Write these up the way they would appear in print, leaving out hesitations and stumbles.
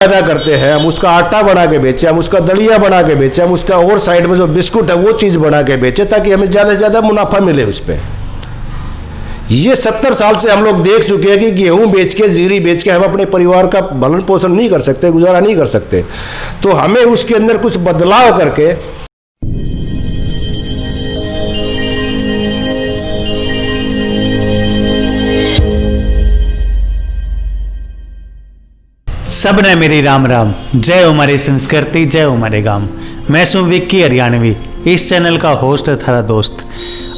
पैदा करते हैं, हम उसका आटा बना के बेचें, हम उसका दलिया बना के बेचें, हम उसका और साइड में जो बिस्कुट है वो चीज़ बना के बेचें, ताकि हमें ज़्यादा से ज़्यादा मुनाफा मिले उस पर। ये 70 साल से हम लोग देख चुके हैं कि गेहूं बेच के, जीरी बेच के हम अपने परिवार का भरण पोषण नहीं कर सकते, गुजारा नहीं कर सकते। तो हमें उसके अंदर कुछ बदलाव करके सबने मेरी राम राम, जय हो हमारी संस्कृति, जय हो हमारे गांव। मैं हूं विक्की हरियाणवी, इस चैनल का होस्ट है थारा दोस्त।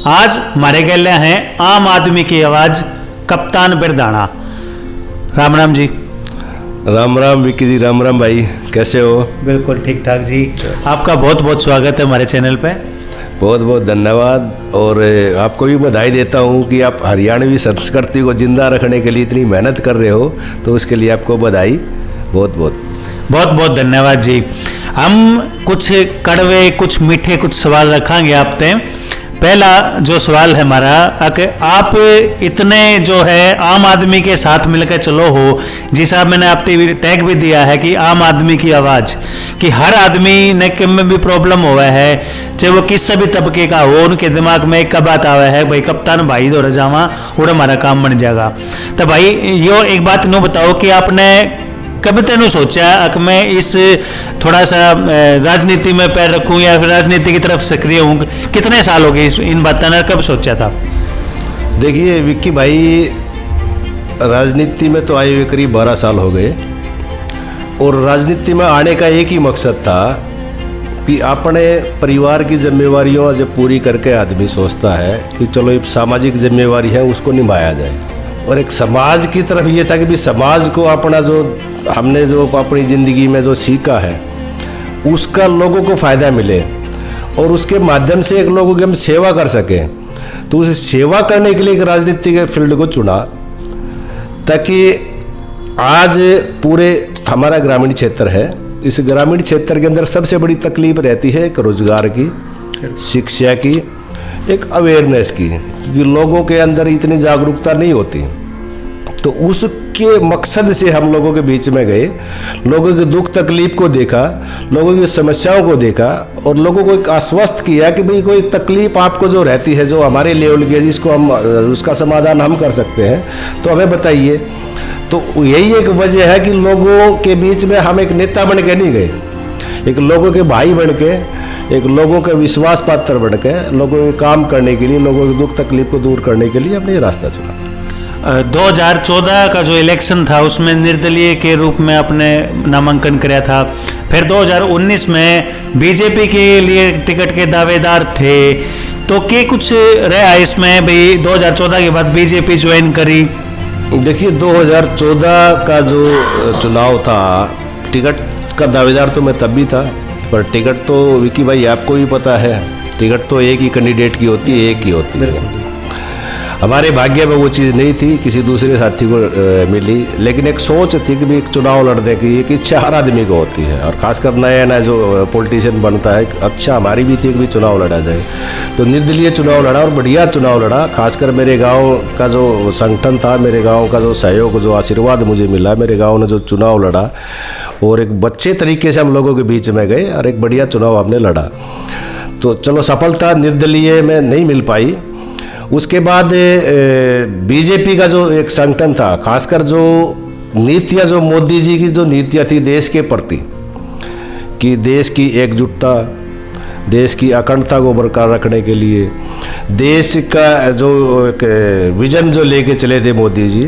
आज हमारे गले हैं आम आदमी की आवाज कप्तान बिरदाना। राम राम जी। राम राम विक्की जी, राम राम भाई, कैसे हो? बिल्कुल ठीक ठाक जी। आपका बहुत बहुत स्वागत है हमारे चैनल पे। बहुत बहुत धन्यवाद। और आपको भी बधाई देता हूँ कि आप हरियाणवी संस्कृति को जिंदा रखने के लिए इतनी मेहनत कर रहे हो, तो उसके लिए आपको बधाई, बहुत बहुत बहुत बहुत धन्यवाद जी। हम कुछ कड़वे, कुछ मीठे, कुछ सवाल रखेंगे आपसे। पहला जो सवाल है हमारा कि आप इतने जो है आम आदमी के साथ मिलकर चलो हो, जी साहब मैंने आपने टैग भी दिया है कि आम आदमी की आवाज़, कि हर आदमी ने किम में भी प्रॉब्लम हुआ है, चाहे वो किसी भी तबके का हो, उनके दिमाग में एक बात आवा है, भाई कप्तान भाई दौड़ जावा और हमारा काम बन जाएगा। तो भाई यो एक बात नो बताओ कि आपने कभी तेनों सोचा कि मैं इस थोड़ा सा राजनीति में पैर रखूं या फिर राजनीति की तरफ सक्रिय हूं? कितने साल हो गए इन बातों ने, कब सोचा था? देखिए विक्की भाई, राजनीति में तो आए हुए करीब 12 साल हो गए, और राजनीति में आने का एक ही मकसद था कि अपने परिवार की जिम्मेवारियों जब पूरी करके आदमी सोचता है कि चलो एक सामाजिक जिम्मेवारी है उसको निभाया जाए, और एक समाज की तरफ ये था कि भी समाज को अपना जो हमने जो अपनी ज़िंदगी में जो सीखा है उसका लोगों को फ़ायदा मिले, और उसके माध्यम से एक लोगों की हम सेवा कर सकें। तो उसे सेवा करने के लिए एक राजनीति के फील्ड को चुना, ताकि आज पूरे हमारा ग्रामीण क्षेत्र है, इस ग्रामीण क्षेत्र के अंदर सबसे बड़ी तकलीफ रहती है एक रोजगार की, शिक्षा की, एक अवेयरनेस की, क्योंकि लोगों के अंदर इतनी जागरूकता नहीं होती। तो उसके मकसद से हम लोगों के बीच में गए, लोगों के दुख तकलीफ को देखा, लोगों की समस्याओं को देखा, और लोगों को एक आश्वस्त किया कि भाई कोई तकलीफ आपको जो रहती है, जो हमारे लेवल की है, जिसको हम उसका समाधान हम कर सकते हैं, तो हमें बताइए। तो यही एक वजह है कि लोगों के बीच में हम एक नेता बन के नहीं गए, एक लोगों के भाई बन के, एक लोगों के विश्वास पात्र बन के, लोगों के काम करने के लिए, लोगों के दुख तकलीफ को दूर करने के लिए हमने ये रास्ता चुना। 2014 का जो इलेक्शन था उसमें निर्दलीय के रूप में अपने नामांकन कराया था। फिर 2019 में बीजेपी के लिए टिकट के दावेदार थे, तो क्या कुछ रहा इसमें? भाई 2014 के बाद बीजेपी ज्वाइन करी। देखिए 2014 का जो चुनाव था, टिकट का दावेदार तो मैं तब भी था, पर टिकट तो विक्की भाई आपको भी पता है, टिकट तो एक ही कैंडिडेट की होती है, एक ही होती है। हमारे भाग्य में वो चीज़ नहीं थी, किसी दूसरे साथी को मिली, लेकिन एक सोच थी कि भी एक चुनाव लड़ने की एक इच्छा हर आदमी को होती है, और खासकर नया जो पॉलिटिशियन बनता है, अच्छा हमारी भी थी कि भी चुनाव लड़ा जाए। तो निर्दलीय चुनाव लड़ा और बढ़िया चुनाव लड़ा। खासकर मेरे गांव का जो संगठन था, मेरे गांव का जो सहयोग, जो आशीर्वाद मुझे मिला, मेरे गाँव ने जो चुनाव लड़ा, और एक बच्चे तरीके से हम लोगों के बीच में गए और एक बढ़िया चुनाव हमने लड़ा। तो चलो सफलता निर्दलीय में नहीं मिल पाई। उसके बाद बीजेपी का जो एक संगठन था, खासकर जो नीतियाँ, जो मोदी जी की जो नीतियाँ थी देश के प्रति, कि देश की एकजुटता, देश की अखंडता को बरकरार रखने के लिए, देश का जो एक विजन जो लेके चले थे मोदी जी,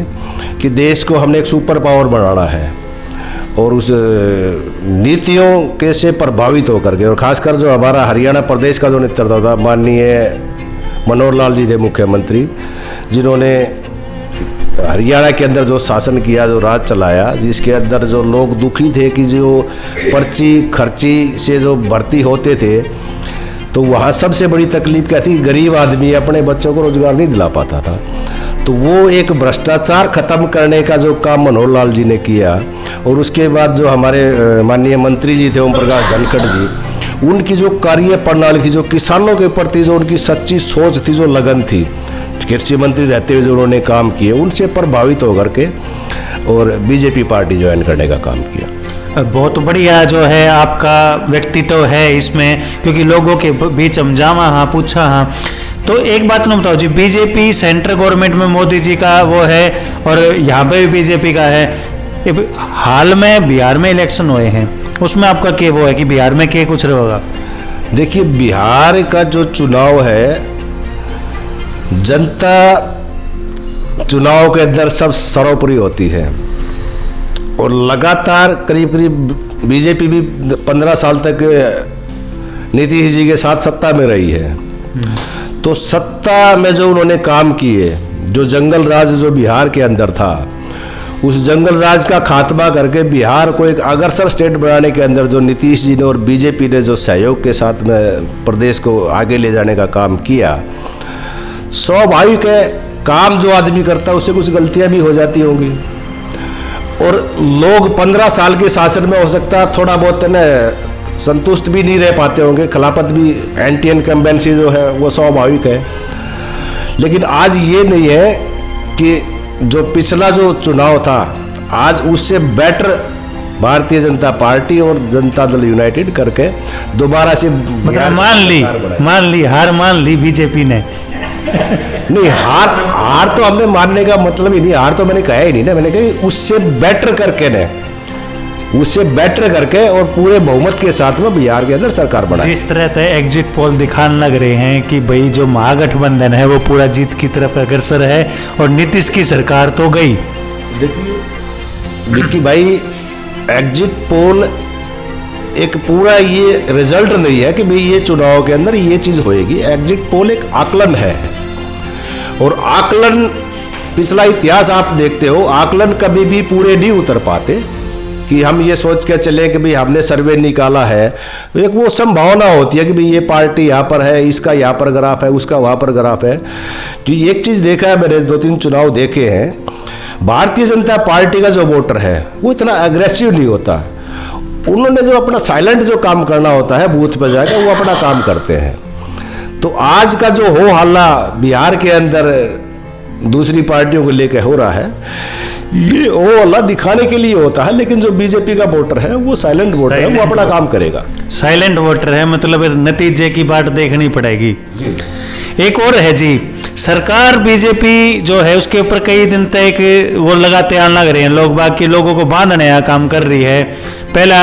कि देश को हमने एक सुपर पावर बनाना है, और उस नीतियों के से प्रभावित होकर के, और खासकर जो हमारा हरियाणा प्रदेश का जो नेतृत्व था, माननीय मनोहर लाल जी थे मुख्यमंत्री, जिन्होंने हरियाणा के अंदर जो शासन किया, जो राज चलाया, जिसके अंदर जो लोग दुखी थे कि जो पर्ची खर्ची से जो भर्ती होते थे, तो वहाँ सबसे बड़ी तकलीफ क्या थी, गरीब आदमी अपने बच्चों को रोजगार नहीं दिला पाता था। तो वो एक भ्रष्टाचार खत्म करने का जो काम मनोहर लाल जी ने किया, और उसके बाद जो हमारे माननीय मंत्री जी थे ओम प्रकाश धनखड़ जी, उनकी जो कार्य प्रणाली थी, जो किसानों के प्रति जो उनकी सच्ची सोच थी, जो लगन थी, कृषि मंत्री रहते हुए जो उन्होंने काम किए, उनसे प्रभावित होकर के और बीजेपी पार्टी ज्वाइन करने का काम किया। बहुत बढ़िया जो है आपका व्यक्तित्व है इसमें, क्योंकि लोगों के बीच हम जावा हाँ पूछा हाँ। तो एक बात न बताओ जी, बीजेपी सेंट्रल गवर्नमेंट में मोदी जी का वो है और यहाँ पे भी बीजेपी का है। हाल में बिहार में इलेक्शन हुए हैं, उसमें आपका क्या वो है कि बिहार में क्या कुछ होगा? देखिए, बिहार का जो चुनाव है, जनता चुनाव के अंदर सब सर्वोपरि होती है और लगातार करीब करीब बीजेपी भी 15 साल तक नीतीश जी के साथ सत्ता में रही है। तो सत्ता में जो उन्होंने काम किए, जो जंगल राज जो बिहार के अंदर था, उस जंगल राज का खात्मा करके बिहार को एक अग्रसर स्टेट बनाने के अंदर जो नीतीश जी ने और बीजेपी ने जो सहयोग के साथ में प्रदेश को आगे ले जाने का काम किया, स्वाभाविक है काम जो आदमी करता है उससे कुछ गलतियां भी हो जाती होंगी और लोग 15 साल के शासन में हो सकता है थोड़ा बहुत ना संतुष्ट भी नहीं रह पाते होंगे, खिलाफत भी एंटी इनकम्बेंसी जो है वो स्वाभाविक है। लेकिन आज ये नहीं है कि जो पिछला जो चुनाव था आज उससे बेटर भारतीय जनता पार्टी और जनता दल यूनाइटेड करके दोबारा से मतलब हार मान ली बीजेपी ने। नहीं, हार तो हमने मानने का मतलब ही नहीं, हार तो मैंने कहा ही नहीं ना, मैंने कहा उससे बेटर करके और पूरे बहुमत के साथ में बिहार के अंदर सरकार बनाई। जिस तरह से एग्जिट पोल दिखाने लग रहे हैं कि भाई जो महागठबंधन है वो पूरा जीत की तरफ अग्रसर है और नीतीश की सरकार तो गई। देखिए विक्की भाई, एग्जिट पोल एक पूरा ये रिजल्ट नहीं है कि भाई ये चुनाव के अंदर ये चीज होएगी। एग्जिट पोल एक आकलन है और आकलन, पिछला इतिहास आप देखते हो, आकलन कभी भी पूरे नहीं उतर पाते कि हम ये सोच के चले कि भाई हमने सर्वे निकाला है। एक वो संभावना होती है कि भाई ये पार्टी यहाँ पर है, इसका यहाँ पर ग्राफ है, उसका वहाँ पर ग्राफ है। तो एक चीज़ देखा है मैंने, 2-3 चुनाव देखे हैं, भारतीय जनता पार्टी का जो वोटर है वो इतना अग्रेसिव नहीं होता। उन्होंने जो अपना साइलेंट जो काम करना होता है बूथ पर जाकर वो अपना काम करते हैं। तो आज का जो हो हल्ला बिहार के अंदर दूसरी पार्टियों को लेकर हो रहा है, ये वो हल्ला दिखाने के लिए होता है, लेकिन जो बीजेपी का वोटर है वो साइलेंट वोटर है, वो अपना काम करेगा। साइलेंट वोटर है, मतलब नतीजे की बात देखनी पड़ेगी। एक और है जी, सरकार बीजेपी जो है उसके ऊपर कई दिन तक वो लगाते आने लग रहे हैं लोग, बाकी लोगों को बांधने का काम कर रही है। पहला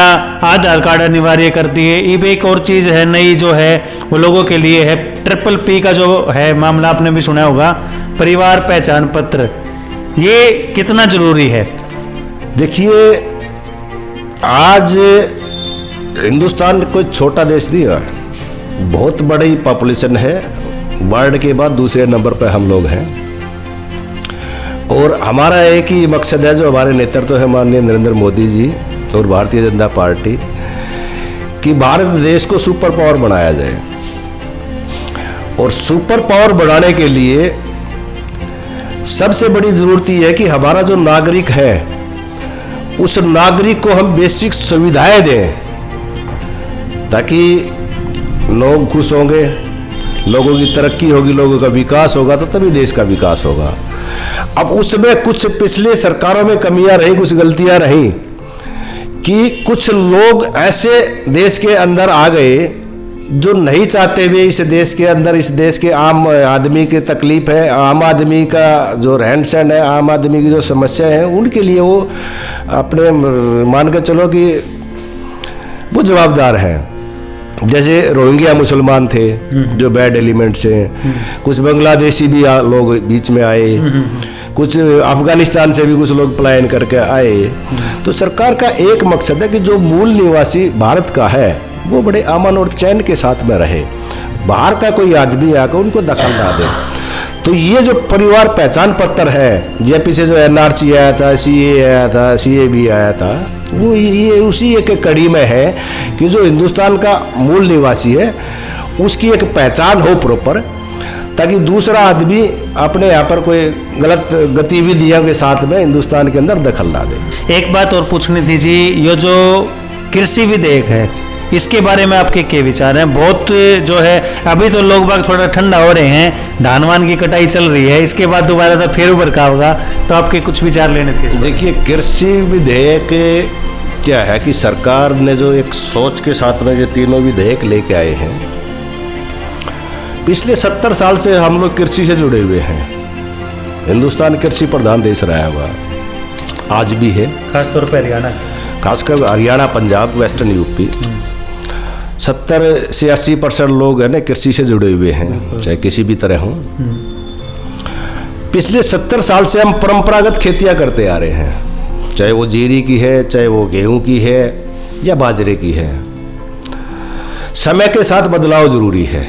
आधार कार्ड अनिवार्य करती है, अब एक और चीज़ है नई जो है वो लोगों के लिए है, PPP का जो है मामला आपने भी सुना होगा, परिवार पहचान पत्र। ये कितना जरूरी है? देखिए, आज हिंदुस्तान कोई छोटा देश नहीं है, बहुत बड़ी पॉपुलेशन है, वर्ल्ड के बाद दूसरे नंबर पर हम लोग हैं और हमारा एक ही मकसद है, जो हमारे नेतृत्व है माननीय नरेंद्र मोदी जी और भारतीय जनता पार्टी, कि भारत देश को सुपर पावर बनाया जाए। और सुपर पावर बनाने के लिए सबसे बड़ी जरूरत यह है कि हमारा जो नागरिक है उस नागरिक को हम बेसिक सुविधाएं दें, ताकि लोग खुश होंगे, लोगों की तरक्की होगी, लोगों का विकास होगा, तो तभी देश का विकास होगा। अब उसमें कुछ पिछले सरकारों में कमियां रही, कुछ गलतियां रही कि कुछ लोग ऐसे देश के अंदर आ गए जो नहीं चाहते हुए इस देश के अंदर, इस देश के आम आदमी की तकलीफ है, आम आदमी का जो रहन सहन है, आम आदमी की जो समस्या है, उनके लिए वो अपने मान के चलो कि वो जवाबदार हैं। जैसे रोहिंग्या मुसलमान थे जो बैड एलिमेंट्स हैं, कुछ बांग्लादेशी भी लोग बीच में आए, कुछ अफगानिस्तान से भी कुछ लोग पलायन करके आए। तो सरकार का एक मकसद है कि जो मूल निवासी भारत का है वो बड़े अमन और चैन के साथ में रहे, बाहर का कोई आदमी आकर उनको दखल ना दे। तो ये जो परिवार पहचान पत्र है, ये पीछे जो NRC आया था, CA आया था, CAB आया था, वो ये उसी एक कड़ी में है कि जो हिंदुस्तान का मूल निवासी है उसकी एक पहचान हो प्रॉपर, ताकि दूसरा आदमी अपने यहाँ पर कोई गलत गतिविधियों के साथ में हिंदुस्तान के अंदर दखल ना दे। एक बात और पूछनी थी जी, ये जो कृषि विधेयक है इसके बारे में आपके क्या विचार हैं? बहुत जो है अभी तो लोग बाग थोड़ा ठंडा हो रहे हैं, धान वान की कटाई चल रही है, इसके बाद दोबारा तो फिर उभर का होगा, तो आपके कुछ विचार लेने थे? देखिए, कृषि विधेयक क्या है कि सरकार ने जो एक सोच के साथ में ये तीनों विधेयक लेके आए हैं, पिछले 70 साल से हम लोग कृषि से जुड़े हुए हैं। हिंदुस्तान कृषि प्रधान देश रहा हुआ, आज भी है, खासतौर पर हरियाणा, खासकर हरियाणा, पंजाब, वेस्टर्न यूपी। 70 से 80% लोग है ना कृषि से जुड़े हुए हैं, चाहे किसी भी तरह हों। पिछले 70 साल से हम परंपरागत खेतियां करते आ रहे हैं, चाहे वो जीरी की है, चाहे वो गेहूं की है या बाजरे की है। समय के साथ बदलाव जरूरी है,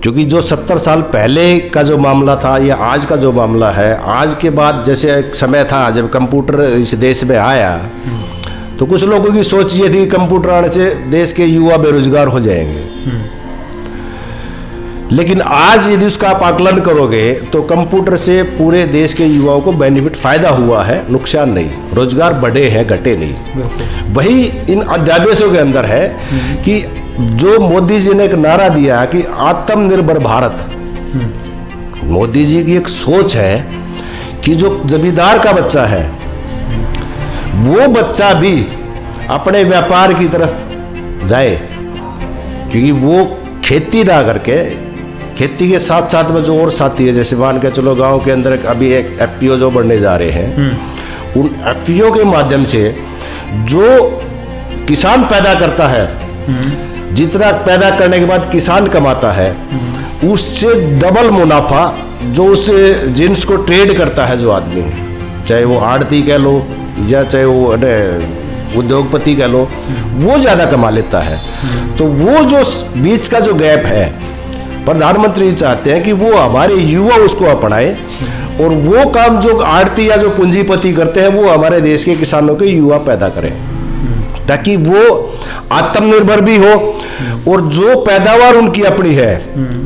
क्योंकि जो 70 साल पहले का जो मामला था या आज का जो मामला है, आज के बाद जैसे एक समय था जब कंप्यूटर इस देश में आया, तो कुछ लोगों की सोच ये थी कि कंप्यूटर आने से देश के युवा बेरोजगार हो जाएंगे। लेकिन आज यदि उसका आप आकलन करोगे तो कंप्यूटर से पूरे देश के युवाओं को बेनिफिट, फायदा हुआ है, नुकसान नहीं। रोजगार बढ़े हैं, घटे नहीं। वही इन अध्यादेशों के अंदर है कि जो मोदी जी ने एक नारा दिया कि आत्मनिर्भर भारत, मोदी जी की एक सोच है कि जो जमींदार का बच्चा है वो बच्चा भी अपने व्यापार की तरफ जाए, क्योंकि वो खेती ना करके, खेती के साथ साथ में जो और साथी है, जैसे मान के चलो गांव के अंदर अभी एक एफपीओ जो बढ़ने जा रहे हैं, उन एफपीओ के माध्यम से जो किसान पैदा करता है, जितना पैदा करने के बाद किसान कमाता है, उससे डबल मुनाफा जो उस जिन्स को ट्रेड करता है जो आदमी, चाहे वो आड़ती कह लो या चाहे वो उद्योगपति कह लो, वो ज़्यादा कमा लेता है। तो वो जो बीच का जो गैप है, प्रधानमंत्री चाहते हैं कि वो हमारे युवा उसको अपनाए, और वो काम जो आड़ती या जो पूंजीपति करते हैं वो हमारे देश के किसानों के युवा पैदा करें, ताकि वो आत्मनिर्भर भी हो और जो पैदावार उनकी अपनी है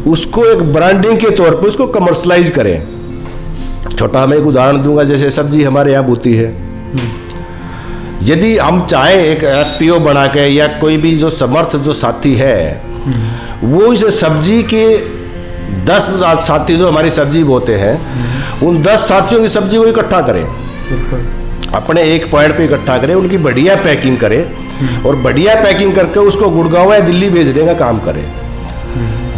उसको एक ब्रांडिंग के तौर पे उसको कमर्शलाइज करें। छोटा मैं एक उदाहरण दूंगा, जैसे सब्जी हमारे यहाँ बोती है, यदि हम चाहें एक एफपीओ बना के या कोई भी जो समर्थ जो साथी है वो इस सब्जी के 10 साथी जो हमारी सब्जी बोते हैं, उन 10 साथियों की सब्जी को इकट्ठा करें, अपने एक पॉइंट पे इकट्ठा करें, उनकी बढ़िया पैकिंग करें और बढ़िया पैकिंग करके उसको गुड़गांव या दिल्ली भेजने का काम करें।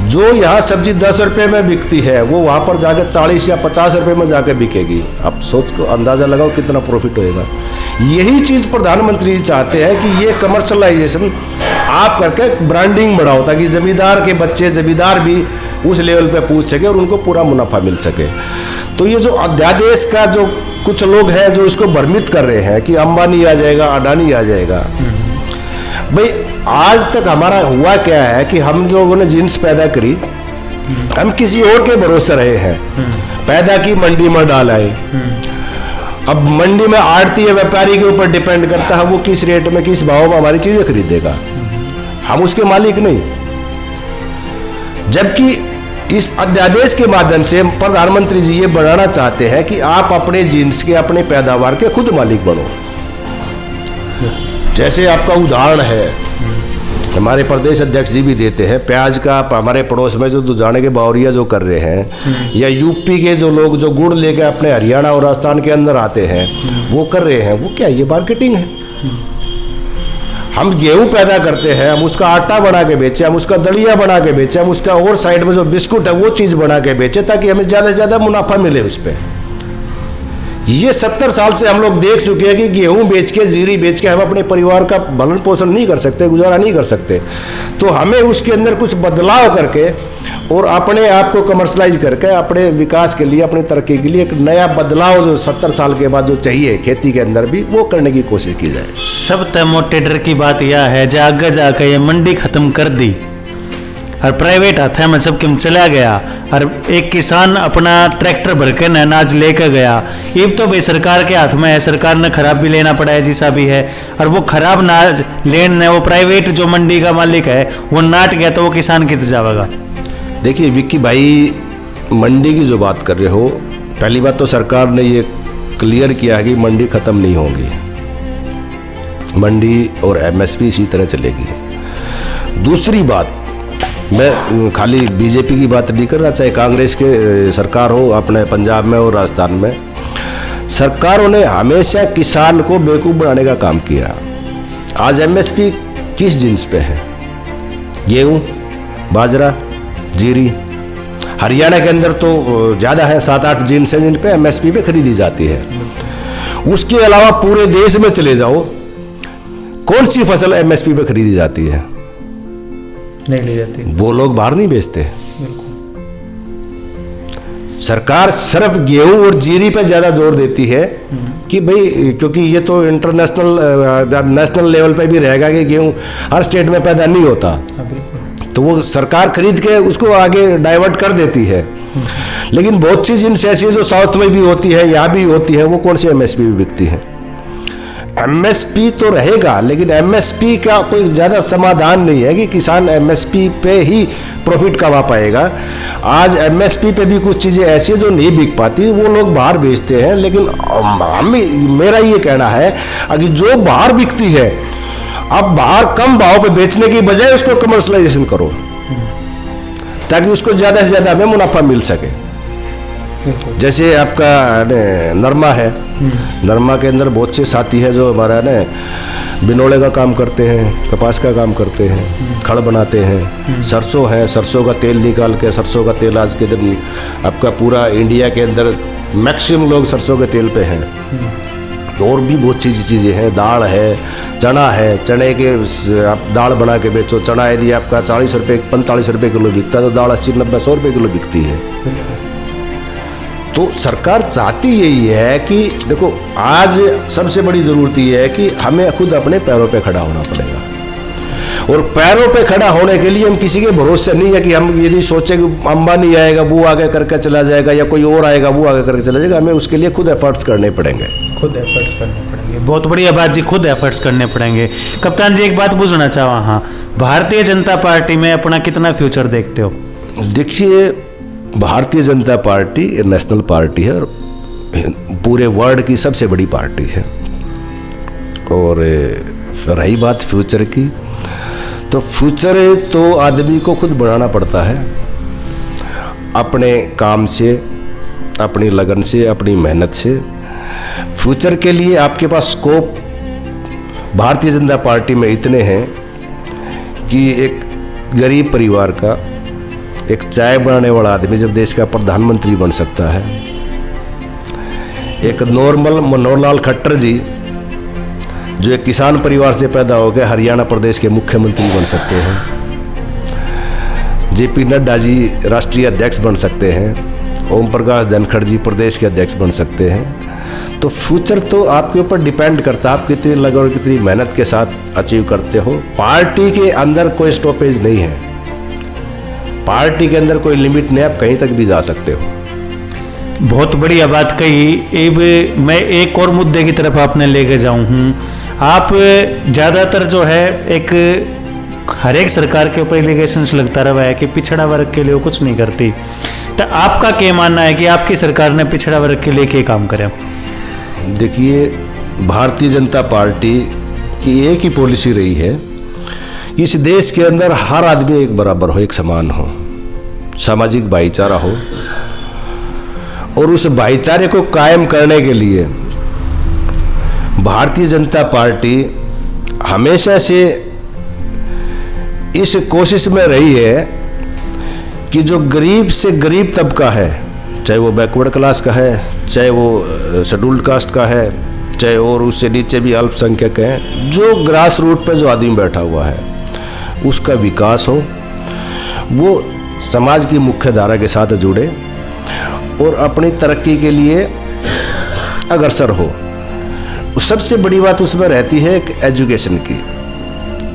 जो यहाँ सब्जी 10 रुपये में बिकती है वो वहाँ पर जाकर 40 या 50 रुपये में जाकर बिकेगी। अब सोच को अंदाज़ा लगाओ कितना प्रॉफिट होएगा। यही चीज़ प्रधानमंत्री चाहते हैं कि ये कमर्शलाइजेशन आप करके ब्रांडिंग बढ़ाओ, ताकि जमींदार के बच्चे, जमींदार भी उस लेवल पे पूछ सके और उनको पूरा मुनाफा मिल सके। तो ये जो अध्यादेश का जो कुछ लोग हैं जो इसको भ्रमित कर रहे हैं कि अंबानी आ जाएगा, अडानी आ जाएगा, भाई आज तक हमारा हुआ क्या है कि हम लोगों ने जीन्स पैदा करी, हम किसी और के भरोसे रहे हैं, पैदा की, मंडी में डाल आए। अब मंडी में आड़ती या व्यापारी के ऊपर डिपेंड करता है वो किस रेट में, किस भाव में हमारी चीजें खरीदेगा, हम उसके मालिक नहीं। जबकि इस अध्यादेश के माध्यम से प्रधानमंत्री जी ये बढ़ाना चाहते हैं कि आप अपने जीन्स के, अपने पैदावार के खुद मालिक बनो। जैसे आपका उदाहरण है, हमारे प्रदेश अध्यक्ष जी भी देते हैं, प्याज का हमारे पड़ोस में जो दुजाने के बावरिया जो कर रहे हैं, या यूपी के जो लोग जो गुड़ लेकर अपने हरियाणा और राजस्थान के अंदर आते हैं वो कर रहे हैं, वो क्या ये मार्केटिंग है। हम गेहूं पैदा करते हैं, हम उसका आटा बना के बेचें, हम उसका दलिया बना के बेचें, हम उसका और साइड में जो बिस्कुट है वो चीज़ बना के बेचें, ताकि हमें ज़्यादा से ज़्यादा मुनाफा मिले उस पर। ये 70 साल से हम लोग देख चुके हैं कि गेहूं बेच के, जीरी बेच के हम अपने परिवार का भरण पोषण नहीं कर सकते, गुजारा नहीं कर सकते। तो हमें उसके अंदर कुछ बदलाव करके और अपने आप को कमर्शलाइज करके अपने विकास के लिए, अपनी तरक्की के लिए एक नया बदलाव जो 70 साल के बाद जो चाहिए खेती के अंदर भी, वो करने की कोशिश की जाए। सबसे मोटे डर की बात यह है जो आगे जाकर ये मंडी खत्म कर दी और प्राइवेट हाथ में सब क्यों चला गया, और एक किसान अपना ट्रैक्टर भर के अनाज लेकर गया, ये तो भाई सरकार के हाथ में है, सरकार ने खराब भी लेना पड़ा है जैसा भी है, और वो खराब अनाज लेने वो प्राइवेट जो मंडी का मालिक है वो नाट गया तो वो किसान कित जाएगा। देखिए विक्की भाई, मंडी की जो बात कर रहे हो, पहली बात तो सरकार ने ये क्लियर किया है कि मंडी खत्म नहीं होगी, मंडी और एमएसपी इसी तरह चलेगी। दूसरी बात, मैं खाली बीजेपी की बात नहीं कर रहा, चाहे कांग्रेस के सरकार हो अपने पंजाब में और राजस्थान में, सरकारों ने हमेशा किसान को बेवकूफ़ बनाने का काम किया। आज एमएसपी किस जिन्स पे है? गेहूँ, बाजरा, जीरी। हरियाणा के अंदर तो ज़्यादा है, 7-8 जिन्स हैं जिन पे एमएसपी पे खरीदी जाती है। उसके अलावा पूरे देश में चले जाओ, कौन सी फसल एमएसपी पे खरीदी जाती है? नहीं ली जाती। वो लोग बाहर नहीं बेचते। सरकार सिर्फ गेहूं और जीरी पे ज्यादा जोर देती है कि भाई, क्योंकि ये तो इंटरनेशनल नेशनल लेवल पे भी रहेगा कि गेहूं हर स्टेट में पैदा नहीं होता, तो वो सरकार खरीद के उसको आगे डाइवर्ट कर देती है। लेकिन बहुत सी जिन्स ऐसी है जो साउथ में भी होती है, यहाँ भी होती है, वो कौन सी एमएसपी भी बिकती है? एमएसपी तो रहेगा, लेकिन एमएसपी का कोई ज़्यादा समाधान नहीं है कि किसान एमएसपी पे ही प्रॉफिट कमा पाएगा। आज एमएसपी पे भी कुछ चीज़ें ऐसी हैं जो नहीं बिक पाती, वो लोग बाहर बेचते हैं। लेकिन मेरा ये कहना है कि जो बाहर बिकती है, अब बाहर कम भाव पे बेचने की बजाय उसको कमर्शलाइजेशन करो, ताकि उसको ज़्यादा से ज़्यादा हमें मुनाफा मिल सके। जैसे आपका नरमा है, नरमा के अंदर बहुत से साथी है जो हमारा बिनोले का काम करते हैं, कपास का काम करते हैं, खड़ बनाते हैं, सरसों है, सरसों का तेल निकाल के, सरसों का तेल आज के दिन आपका पूरा इंडिया के अंदर मैक्सिमम लोग सरसों के तेल पे हैं। और भी बहुत सी चीज़ें हैं, दाल है, चना है, चने के आप दाल बना के बेचो। चना यदि आपका 40 रुपये 45 रुपये किलो बिकता है, तो दाल 80-90-100 रुपये किलो बिकती है। तो सरकार चाहती यही है कि देखो, आज सबसे बड़ी ज़रूरत ये है कि हमें खुद अपने पैरों पे खड़ा होना पड़ेगा। और पैरों पे खड़ा होने के लिए हम किसी के भरोसे नहीं है कि हम यदि सोचें कि अंबानी आएगा वो आगे करके चला जाएगा, या कोई और आएगा वो आगे करके चला जाएगा। हमें उसके लिए खुद एफर्ट्स करने पड़ेंगे। खुद एफर्ट्स करने पड़ेंगे। बहुत बढ़िया बात जी, खुद एफर्ट्स करने पड़ेंगे। कप्तान जी, एक बात पूछना चाहा, हाँ, भारतीय जनता पार्टी में अपना कितना फ्यूचर देखते हो? देखिए, Bharatiya Janata party national party है और पूरे वर्ल्ड की सबसे बड़ी पार्टी है। और रही बात फ्यूचर की, तो फ्यूचर तो आदमी को खुद बनाना पड़ता है, अपने काम से, अपनी लगन से, अपनी मेहनत से। फ्यूचर के लिए आपके पास स्कोप भारतीय जनता पार्टी में इतने हैं कि एक गरीब परिवार का एक चाय बनाने वाला आदमी जब देश का प्रधानमंत्री बन सकता है, एक नॉर्मल मनोहर लाल खट्टर जी जो एक किसान परिवार से पैदा हो गए हरियाणा प्रदेश के मुख्यमंत्री बन सकते हैं, जेपी नड्डा जी राष्ट्रीय अध्यक्ष बन सकते हैं, ओम प्रकाश धनखड़ जी प्रदेश के अध्यक्ष बन सकते हैं। तो फ्यूचर तो आपके ऊपर डिपेंड करता है, आप कितनी लगन और कितनी मेहनत के साथ अचीव करते हो। पार्टी के अंदर कोई स्टॉपेज नहीं है, पार्टी के अंदर कोई लिमिट नहीं, आप कहीं तक भी जा सकते हो। बहुत बढ़िया बात कही। अब मैं एक और मुद्दे की तरफ आपने लेके जाऊं हूँ। आप ज़्यादातर जो है एक हर एक सरकार के ऊपर एलिगेशंस लगता रहा है कि पिछड़ा वर्ग के लिए वो कुछ नहीं करती, तो आपका क्या मानना है कि आपकी सरकार ने पिछड़ा वर्ग के लिए क्या काम करे? देखिए, भारतीय जनता पार्टी की एक ही पॉलिसी रही है, इस देश के अंदर हर आदमी एक बराबर हो, एक समान हो, सामाजिक भाईचारा हो। और उस भाईचारे को कायम करने के लिए भारतीय जनता पार्टी हमेशा से इस कोशिश में रही है कि जो गरीब से गरीब तबका है, चाहे वो बैकवर्ड क्लास का है, चाहे वो शेड्यूल्ड कास्ट का है, चाहे और उससे नीचे भी अल्पसंख्यक हैं, जो ग्रास रूट पर जो आदमी बैठा हुआ है उसका विकास हो, वो समाज की मुख्य धारा के साथ जुड़े और अपनी तरक्की के लिए अग्रसर हो। सबसे बड़ी बात उसमें रहती है एक एजुकेशन की।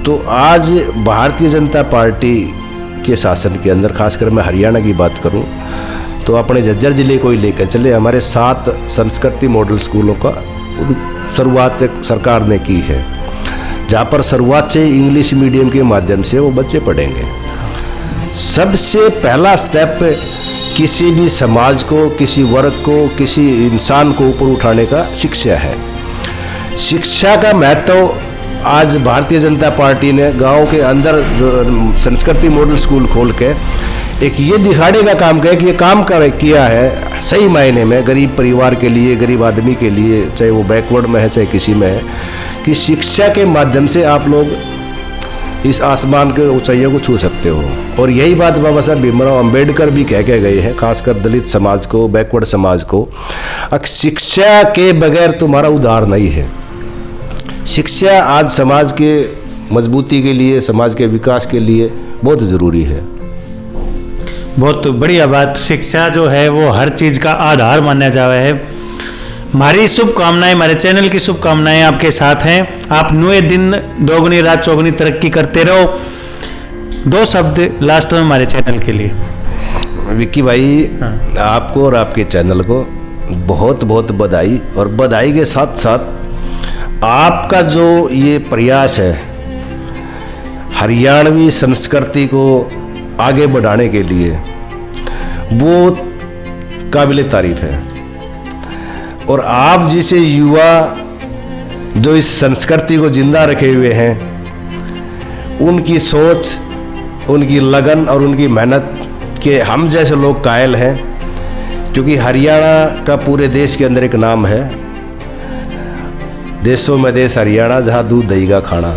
तो आज भारतीय जनता पार्टी के शासन के अंदर, खासकर मैं हरियाणा की बात करूं, तो अपने झज्जर जिले को ही लेकर चले, हमारे 7 संस्कृति मॉडल स्कूलों का शुरुआत सरकार ने की है, जहाँ पर शुरुआत से इंग्लिश मीडियम के माध्यम से वो बच्चे पढ़ेंगे। सबसे पहला स्टेप किसी भी समाज को, किसी वर्ग को, किसी इंसान को ऊपर उठाने का शिक्षा है। शिक्षा का महत्व आज भारतीय जनता पार्टी ने गांव के अंदर संस्कृति मॉडल स्कूल खोल के एक ये दिखाने का काम किया कि ये काम किया है सही मायने में गरीब परिवार के लिए, गरीब आदमी के लिए, चाहे वो बैकवर्ड में है चाहे किसी में है, कि शिक्षा के माध्यम से आप लोग इस आसमान के ऊंचाइयों को छू सकते हो। और यही बात बाबा साहब भीमराव अंबेडकर भी कह के गए हैं, खासकर दलित समाज को, बैकवर्ड समाज को, शिक्षा के बगैर तुम्हारा उद्धार नहीं है। शिक्षा आज समाज के मजबूती के लिए, समाज के विकास के लिए बहुत ज़रूरी है। बहुत बढ़िया बात। शिक्षा जो है वो हर चीज़ का आधार माना जावे है। हमारी शुभकामनाएं, हमारे चैनल की शुभकामनाएं आपके साथ हैं। आप नए दिन दोगुनी रात चौगुनी तरक्की करते रहो। 2 शब्द लास्ट में हमारे चैनल के लिए। विक्की भाई, आपको और आपके चैनल को बहुत बहुत बधाई, और बधाई के साथ साथ आपका जो ये प्रयास है हरियाणवी संस्कृति को आगे बढ़ाने के लिए, वो काबिल तारीफ है। और आप जैसे युवा जो इस संस्कृति को जिंदा रखे हुए हैं, उनकी सोच, उनकी लगन और उनकी मेहनत के हम जैसे लोग कायल हैं। क्योंकि हरियाणा का पूरे देश के अंदर एक नाम है, देशों में देश हरियाणा, जहाँ दूध दही का खाना।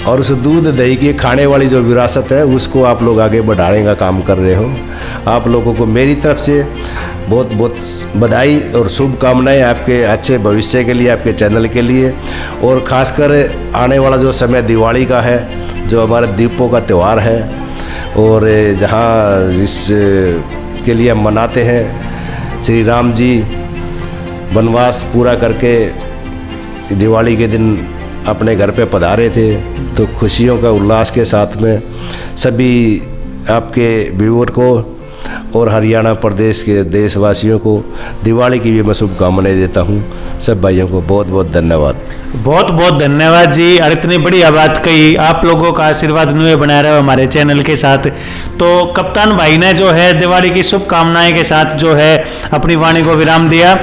और उस दूध दही के खाने वाली जो विरासत है उसको आप लोग आगे बढ़ाने का काम कर रहे हो। आप लोगों को मेरी तरफ से बहुत बहुत बधाई और शुभकामनाएं आपके अच्छे भविष्य के लिए, आपके चैनल के लिए। और ख़ासकर आने वाला जो समय दिवाली का है, जो हमारे दीपों का त्यौहार है, और जहाँ इस के लिए हम मनाते हैं, श्री राम जी वनवास पूरा करके दिवाली के दिन अपने घर पे पधारे थे, तो खुशियों का उल्लास के साथ में सभी आपके व्यूअर को और हरियाणा प्रदेश के देशवासियों को दिवाली की भी मैं शुभकामनाएं देता हूं। सब भाइयों को बहुत बहुत धन्यवाद। बहुत बहुत धन्यवाद जी। और इतनी बढ़िया बात कही। आप लोगों का आशीर्वाद नुए बना रहे हो हमारे चैनल के साथ। तो कप्तान भाई ने जो है दिवाली की शुभकामनाएं के साथ जो है अपनी वाणी को विराम दिया।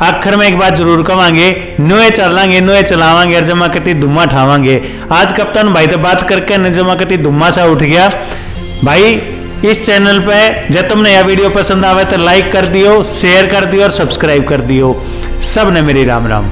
आखिर में एक बात जरूर कहांगे, नुए चलांगे, नुए चलावांगे और जमा कती धुम्मा ठावांगे। आज कप्तान भाई तो बात करके न जमा कती धुम्मा सा उठ गया। भाई इस चैनल पे जब तुमने यह वीडियो पसंद आवे तो लाइक कर दियो, शेयर कर दियो और सब्सक्राइब कर दियो। सब ने मेरी राम राम।